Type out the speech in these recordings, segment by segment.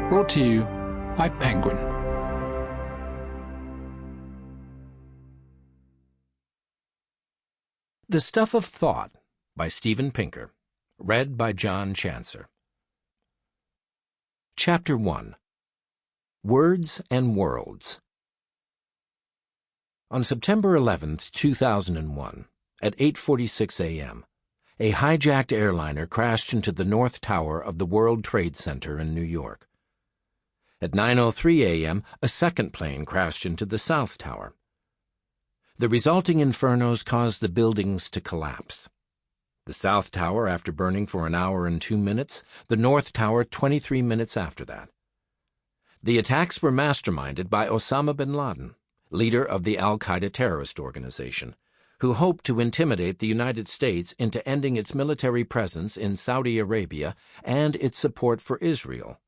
Brought to you by Penguin. The Stuff of Thought by Steven Pinker. Read by John Chancer. Chapter 1. Words and Worlds. On September 11, 2001, at 8:46 a.m., a hijacked airliner crashed into the North Tower of the World Trade Center in New York. At 9:03 a.m., a second plane crashed into the South Tower. The resulting infernos caused the buildings to collapse. The South Tower after burning for an hour and 2 minutes, the North Tower 23 minutes after that. The attacks were masterminded by Osama bin Laden, leader of the al-Qaeda terrorist organization, who hoped to intimidate the United States into ending its military presence in Saudi Arabia and its support for Israel,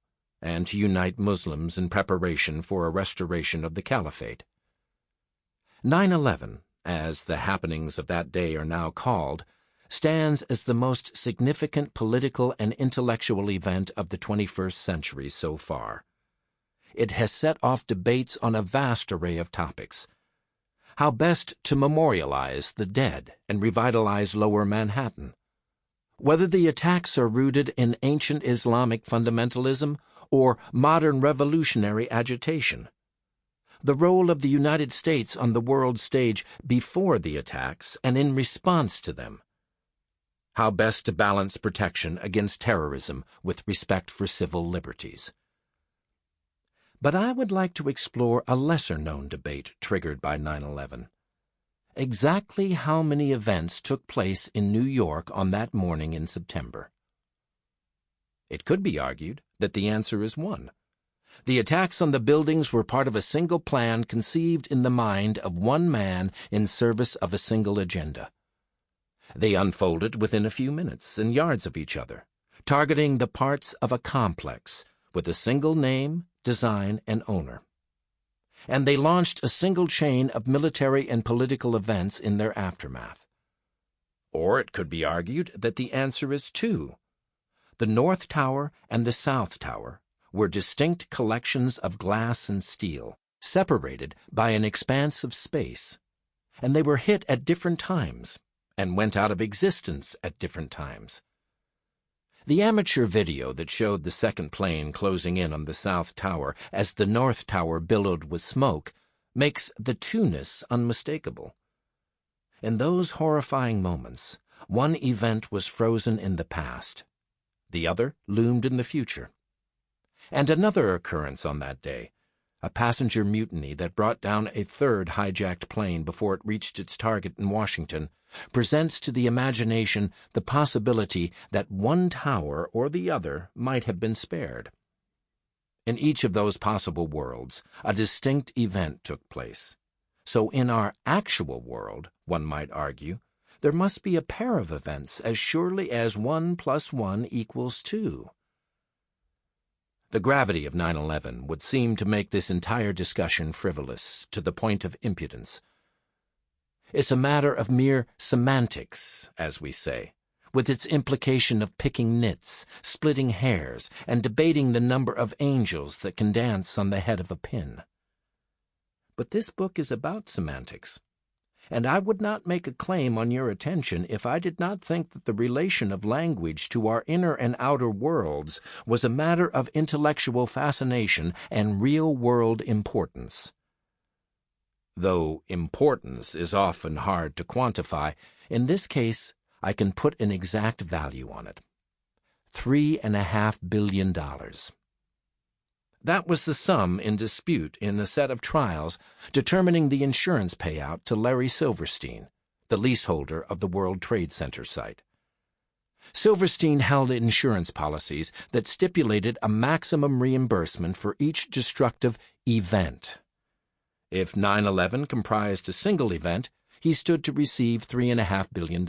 and to unite Muslims in preparation for a restoration of the caliphate. 9/11, as the happenings of that day are now called, stands as the most significant political and intellectual event of the 21st century so far. It has set off debates on a vast array of topics. How best to memorialize the dead and revitalize Lower Manhattan? Whether the attacks are rooted in ancient Islamic fundamentalism or modern revolutionary agitation. The role of the United States on the world stage before the attacks and in response to them. How best to balance protection against terrorism with respect for civil liberties. But I would like to explore a lesser-known debate triggered by 9/11. Exactly how many events took place in New York on that morning in September? It could be argued that the answer is 1. The attacks on the buildings were part of a single plan conceived in the mind of one man in service of a single agenda. They unfolded within a few minutes and yards of each other, targeting the parts of a complex with a single name, design, and owner. And they launched a single chain of military and political events in their aftermath. Or it could be argued that the answer is 2. The North Tower and the South Tower were distinct collections of glass and steel, separated by an expanse of space, and they were hit at different times and went out of existence at different times. The amateur video that showed the second plane closing in on the South Tower as the North Tower billowed with smoke makes the two-ness unmistakable. In those horrifying moments, one event was frozen in the past. The other loomed in the future. And another occurrence on that day, a passenger mutiny that brought down a third hijacked plane before it reached its target in Washington, presents to the imagination the possibility that one tower or the other might have been spared. In each of those possible worlds, a distinct event took place. So in our actual world, one might argue, there must be a pair of events as surely as 1 + 1 = 2. The gravity of 9/11 would seem to make this entire discussion frivolous to the point of impudence. It's a matter of mere semantics, as we say, with its implication of picking nits, splitting hairs, and debating the number of angels that can dance on the head of a pin. But this book is about semantics. And I would not make a claim on your attention if I did not think that the relation of language to our inner and outer worlds was a matter of intellectual fascination and real-world importance. Though importance is often hard to quantify, in this case I can put an exact value on it. $3.5 billion. That was the sum in dispute in a set of trials determining the insurance payout to Larry Silverstein, the leaseholder of the World Trade Center site. Silverstein held insurance policies that stipulated a maximum reimbursement for each destructive event. If 9/11 comprised a single event, he stood to receive $3.5 billion.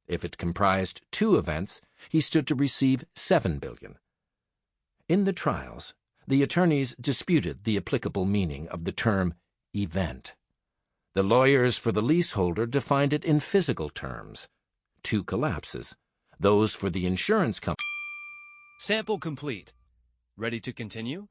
If it comprised 2 events, he stood to receive $7 billion. In the trials, the attorneys disputed the applicable meaning of the term event. The lawyers for the leaseholder defined it in physical terms, 2 collapses. Those for the insurance company. Sample complete. Ready to continue?